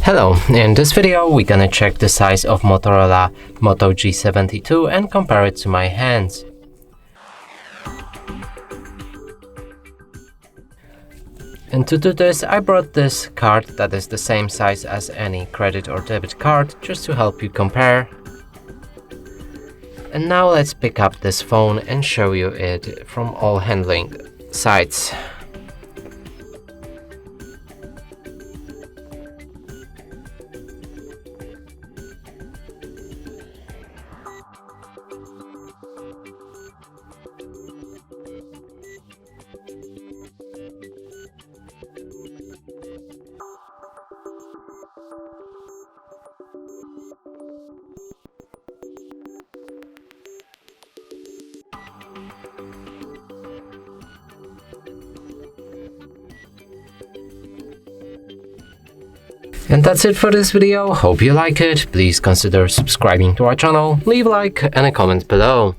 Hello, in this video we're gonna check the size of Motorola Moto G72 and compare it to my hands. And to do this, I brought this card that is the same size as any credit or debit card, just to help you compare. And now let's pick up this phone and show you it from all handling sides. And that's it for this video. Hope you like it. Please consider subscribing to our channel, leave a like and a comment below.